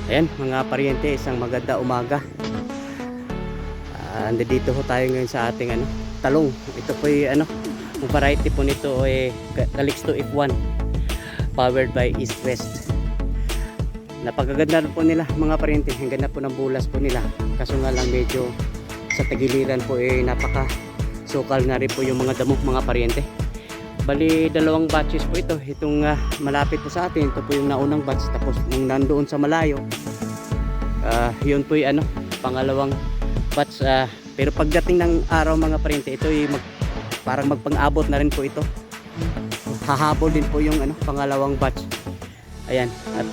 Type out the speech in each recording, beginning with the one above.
Ayan mga paryente, isang maganda umaga. Nandito ho tayo ngayon sa ating talong. Ito po yung yung variety po nito ay Calixto F1 powered by East West. Napakaganda po nila mga paryente. Ang ganda po ng bulas po nila. Kaso nga lang medyo sa tagiliran po napaka sukal na rin po yung mga damo mga paryente. Bali dalawang batches po ito. Itong malapit po sa atin, ito po yung naunang batch. Tapos nung nandoon sa malayo, yun po yung pangalawang batch. Pero pagdating ng araw mga paryente, ito yung parang magpang-abot na rin po ito. Hahabol din po yung pangalawang batch. Ayan. At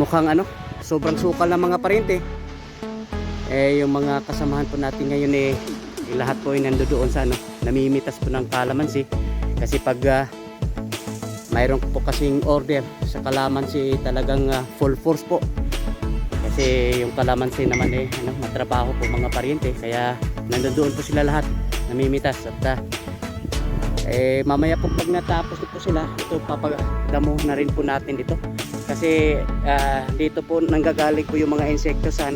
mukhang sobrang sukal ng mga paryente. Yung mga kasamahan po natin ngayon lahat po ay nandoon sa namimitas po ng kalamansi. Kasi pag mayroon po kasing order sa kalamansi, talagang full force po. Kasi yung kalamansi naman matrabaho po mga paryente, kaya nandoon po sila lahat namimitas. At mamaya po pag natapos po sila, ito papadamo na rin po natin dito. Kasi dito po nanggagaling po yung mga insekto sa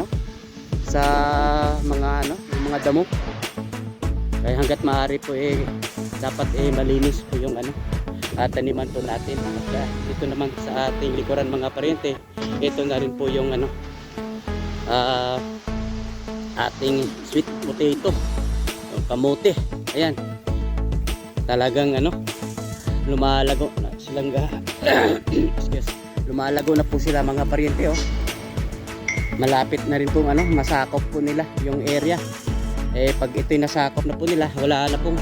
sa mga yung mga damo. Kaya hanggat maaari po dapat malinis po yung taniman po natin. At dito naman sa ating likuran mga paryente, ito na rin po yung ating sweet potato, yung kamote. Ayan, talagang lumalago na silang lumalago na po sila mga paryente. Malapit na rin pong masakop po nila yung area. Pag ito'y nasakop na po nila, wala na pong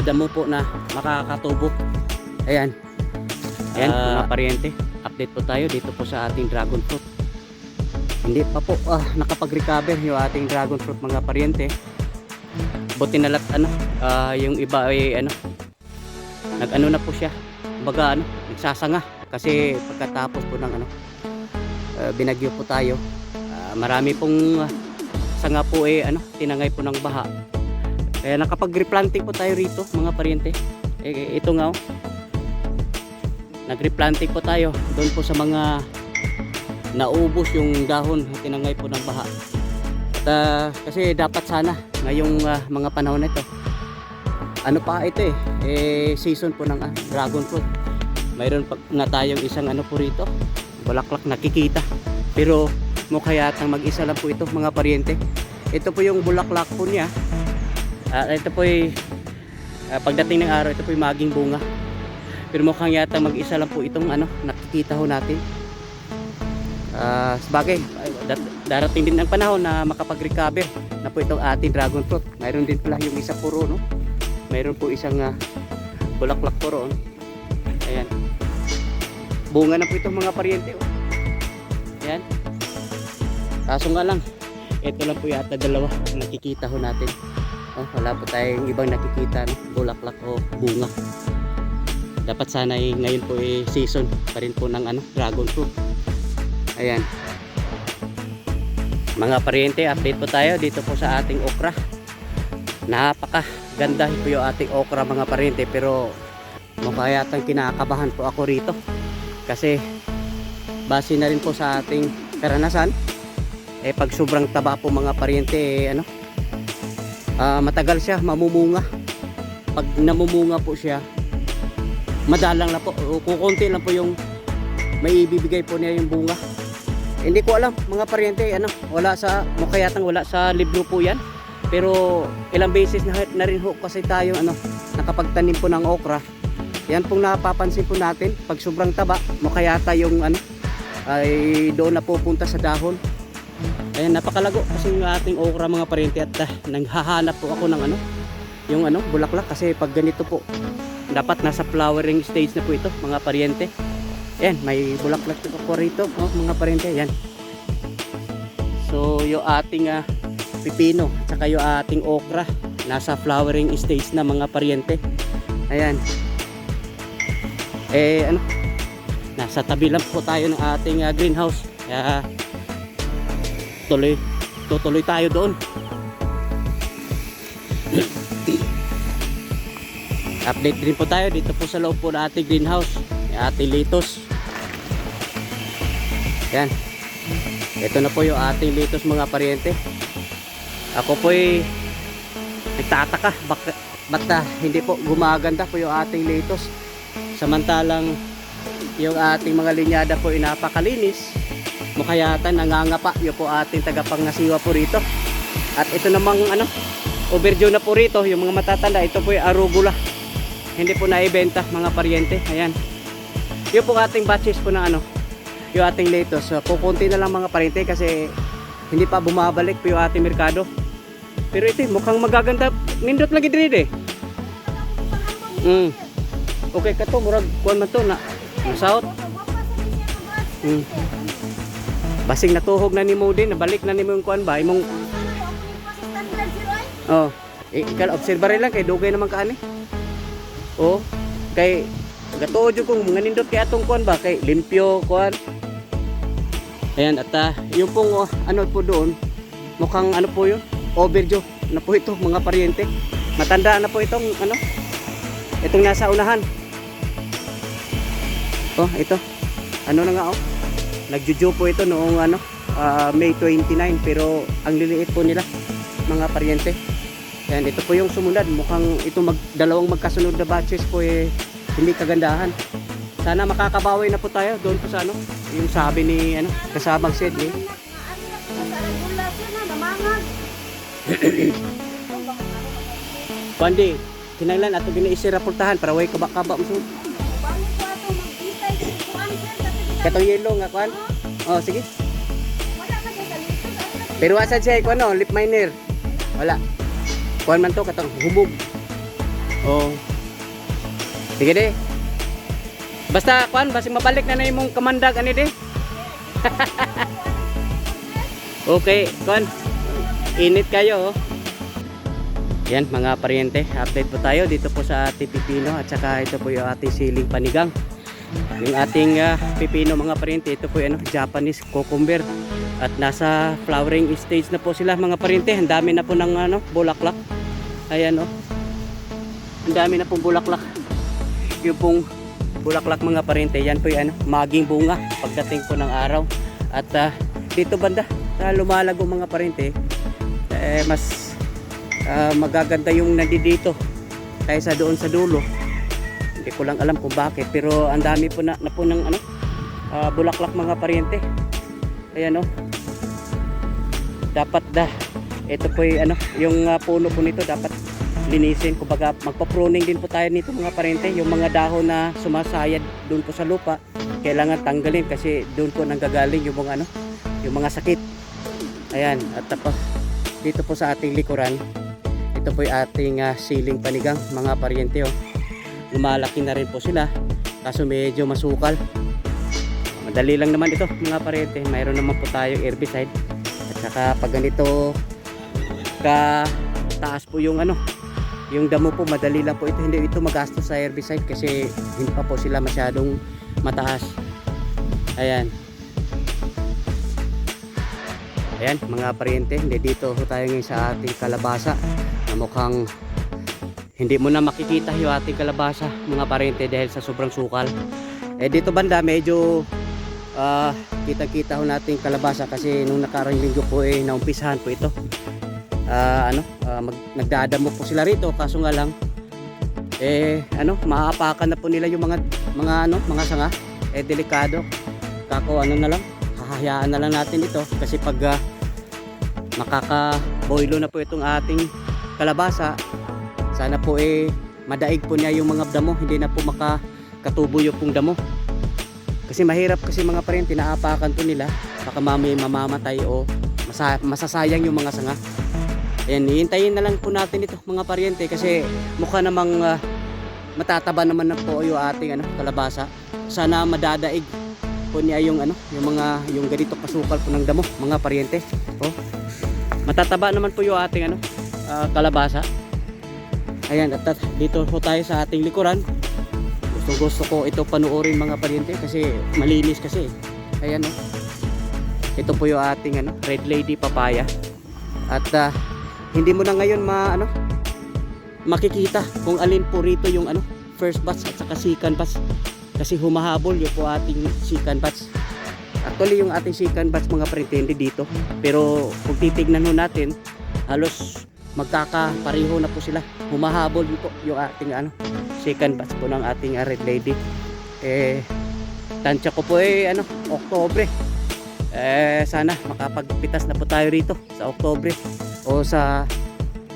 damo po na makakatubo. Ayan. Ayan mga paryente, update po tayo dito po sa ating dragon fruit. Hindi pa po nakapag-recover yung ating dragon fruit mga paryente. Buti na lahat yung iba ay nag na po siya. Kumbaga nagsasanga kasi pagkatapos po ng binagyo po tayo, marami pong sanga po tinangay po ng baha. Kaya nakapag-replanting po tayo rito mga paryente. Ito nga nag-replanting po tayo doon po sa mga naubos yung dahon, tinangay po ng baha. At kasi dapat sana ngayong mga panahon na ito, pa ito season po ng dragon fruit. Mayroon pa nga tayong isang po rito, bulaklak nakikita, pero mukha yatang mag-isa lang po ito mga paryente. Ito po yung bulaklak po niya. Ito po pagdating ng araw, ito po yung maging bunga. Pero mukhang yatang mag-isa lang po itong nakikita ho natin. Sabagay, darating din ang panahon na makapag-recover na po itong ating dragon fruit. Mayroon din pala yung isa puro, mayroon po isang bulaklak puro. Ayan, bunga na po itong mga paryente. Ayan. Kaso nga lang, ito lang po yata dalawa nakikita ho natin. Wala po tayong ibang nakikita bulaklak o bunga. Dapat sana ngayon po season pa rin po ng dragon fruit. Ayan mga paryente, update po tayo dito po sa ating okra. Napaka ganda po yung ating okra mga paryente, pero mukha yatang kinakabahan po ako rito. Kasi base na rin po sa ating karanasan, pag sobrang taba po mga paryente, matagal siya mamumunga. Pag namumunga po siya, madalang na po, kukunti lang po yung may ibibigay po niya yung bunga. Hindi ko alam mga paryente, mukha yatang wala sa libro po yan. Pero ilang beses na rin ho kasi tayo nakapagtanim po ng okra. Yan pong napapansin po natin, pag sobrang taba, mukha yata yung ay doon na pupunta sa dahon. Ayan, napakalago kasi yung ating okra mga paryente. At naghahanap po ako ng yung bulaklak, kasi pag ganito po dapat nasa flowering stage na po ito mga paryente. Ayan, may bulaklak po rito mga paryente. Ayan, so yung ating pipino at saka yung ating okra nasa flowering stage na mga paryente. Ayan, nasa tabi lang po tayo ng ating greenhouse, kaya tutuloy tayo doon. Update din po tayo dito po sa loob po ng ating greenhouse, yung ating litos. Yan. Ito na po yung ating lettuce mga pariente. Ako po'y nagtataka ba't hindi po gumaganda po yung ating lettuce. Samantalang yung ating mga linyada po ay napakalinis. Mukha yata nangangapa yung po ating tagapangasiwa po rito. At ito namang overdue na po rito, yung mga matatanda, ito po yung arugula. Hindi po naibenta mga pariente. Ayan. Yung po ating batches po ng yung ating lettuce. So, kukunti na lang mga pariente kasi hindi pa bumabalik po yung ating merkado. Pero ito mukhang magaganda. Nindot lagi dito Okay ka to, murag kuan man to na south. Basing natuhog na nimo din, nabalik na nimo yung kuan ba imong ikal observare lang kay dugay naman kaani. Kay gatuod jud kung mga nindot kay atong kuan ba kay limpyo kuan. Ayan at yung pong po doon mukhang po yun overdue na po ito mga pariente. Matanda na po itong itong nasa unahan. Ito na nga nagjuju po ito noong May 29 pero ang liliit po nila mga pariente. Ayan, ito po yung sumunod. Mukhang ito dalawang magkasunod na batches po hindi kagandahan. Sana makakabawi na po tayo doon po sa yung sabi ni kasamang said Pandi, kinailan ato ginaisi raportahan para way kaba-kaba mo. Katong yellow nga kuan. Sige. Pero asan siya ko lip miner. Wala. Kuan man to katong hubog. Sige de. Basta kuan basi mabalik na imong kamandag ani de. Okay, kuan. Init kayo. Yan mga pariente, update po tayo dito po sa ating pipino at saka ito po yung ating siling panigang. Yung ating pipino mga pariente, ito po yung Japanese cucumber at nasa flowering stage na po sila mga pariente. Ang dami na po ng bulaklak. Ayan ang dami na pong bulaklak. Yung pong bulaklak mga pariente, yan po yung maging bunga pagdating po ng araw. At dito banda sa lumalago mga pariente, mas magaganda yung nandito kaysa doon sa dulo. Hindi ko lang alam kung bakit pero ang dami po na po ng bulaklak mga pariente. Ayan dapat ito po yung puno po nito dapat linisin, kumbaga magpa-pruning din po tayo nito mga pariente. Yung mga dahon na sumasayad doon po sa lupa kailangan tanggalin kasi doon po nanggagaling yung mga yung mga sakit. Ayan, at dito po sa ating likuran, ito po yung ating siling panigang mga pariente. Lumalaki na rin po sila kaso medyo masukal. Madali lang naman ito mga pariente. Mayroon naman po tayong herbicide at saka pag ganito ka taas po yung yung damo po, madali lang po ito. Hindi ito magastos sa herbicide kasi hindi pa po sila masyadong mataas. Ayan mga pariente, dito tayo ngayon sa ating kalabasa na mukhang hindi mo na makikita yung ating kalabasa mga pariente dahil sa sobrang sukal. Dito banda medyo kita-kita ho natin kalabasa kasi nung nakarang linggo po naumpisahan po ito. Nagdadamo po sila rito kaso nga lang maapakan na po nila yung mga sanga. Delikado kako na lang, hahayaan na lang natin ito kasi pag makakaboilo na po itong ating kalabasa, sana po madaig po niya yung mga damo, hindi na po makatubo yung pong damo kasi mahirap kasi mga pariente, naapakan po nila baka mamamatay o masasayang yung mga sanga. Ayan, hihintayin na lang po natin ito mga pariente kasi mukha namang matataba naman na po yung ating kalabasa. Sana madadaig po niya yung yung ganito kasukal po ng damo mga pariente. Matataba naman po yung ating kalabasa. Ayan, at dito po tayo sa ating likuran. Gusto ko ito panuorin mga pariente kasi malinis kasi. Ayan ito po yung ating red lady papaya. At hindi mo na ngayon makikita kung alin po rito yung first batch at saka second batch kasi humahabol yung po ating second batch. Actually yung ating second batch mga parente hindi dito, pero kung titignan ho natin halos magkakapareho na po sila, humahabol din po yung ating second batch po ng ating red lady. Tansya ko po Oktobre, sana makapagpitas na po tayo rito sa Oktobre o sa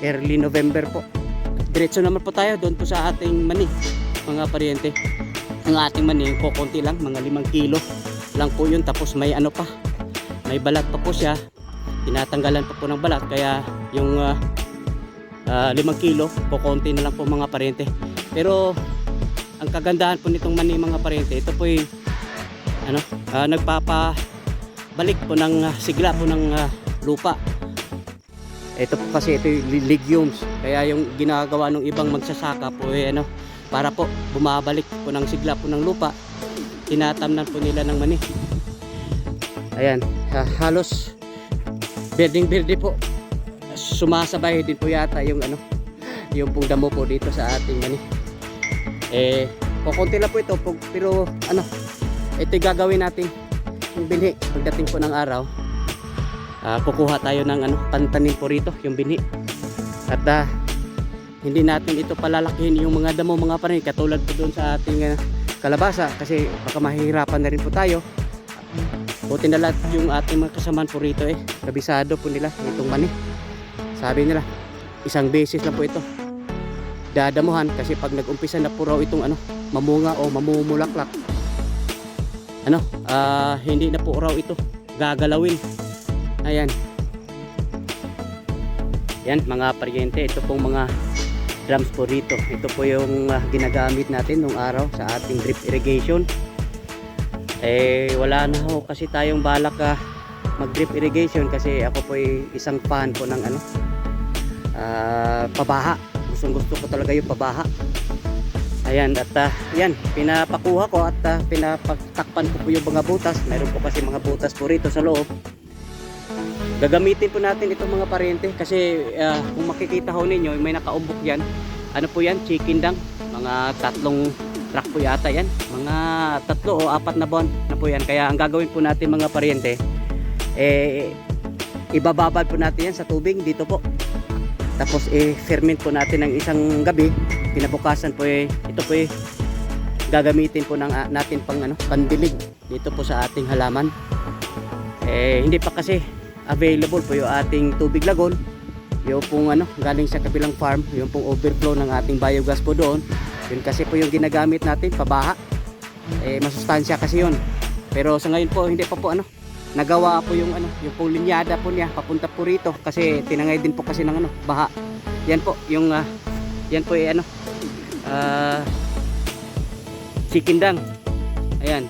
early November po. Diretso naman po tayo doon po sa ating mani mga paryente. Ang ating mani kukunti lang, mga 5 kilo lang po yun, tapos may pa, may balat pa po siya, tinatanggalan pa po ng balat, kaya yung 5 kilo kukunti na lang po mga paryente. Pero ang kagandahan po nitong mani mga paryente, ito po ay nagpapabalik po ng sigla po ng lupa. Ito po kasi ito yung legumes, kaya yung ginagawa ng ibang magsasaka po para po bumabalik po ng sigla po ng lupa, tinatamnan po nila ng mani. Ayan, halos berdeng-berde po, sumasabay din po yata yung yung pong damo po dito sa ating mani. Kukunti lang po ito, pero ito gagawin natin yung binhi pagdating po ng araw. Kukuha tayo ng pantanin po rito yung binhi, at hindi natin ito palalakihin yung mga damo mga parin, katulad po doon sa ating kalabasa, kasi baka mahihirapan na rin po tayo. Buti na lahat yung ating mga kasamaan po rito kabisado po nila itong mani. Sabi nila isang beses lang po ito dadamuhan, kasi pag nag-umpisa na po raw itong mamunga o mamumulaklak, hindi na po raw ito gagalawin. Ayan, yan mga paryente, ito pong mga drums po rito. Ito po yung ginagamit natin nung araw sa ating drip irrigation. Wala na ho kasi tayong balak mag drip irrigation, kasi ako po ay isang fan po ng pabaha. Gusto ko talaga yung pabaha. Ayan, at yan, pinapakuha ko at pinapagtakpan ko po yung mga butas. Mayroon po kasi mga butas po rito sa loob. Gagamitin po natin itong mga paryente, kasi kung makikita ho ninyo, may nakaumbok yan. Po yan? Chicken dung. Mga 3 truck po yata yan. Mga 3 o 4 na buwan na po yan. Kaya ang gagawin po natin mga paryente, ibababad po natin yan sa tubig dito po. Tapos ferment po natin ng isang gabi. Kinabukasan po ito po gagamitin po natin pang pandilig dito po sa ating halaman. Hindi pa kasi available po yung ating tubig lagon, yung pong galing sa kabilang farm, yung pong overflow ng ating biogas po doon. Yun kasi po yung ginagamit natin, pabaha. Masustansya kasi yun. Pero sa ngayon po hindi pa po nagawa po yung yung pong linyada po niya papunta po rito, kasi tinangay din po kasi ng baha. Yan po yung yan po chicken dung. Ayan.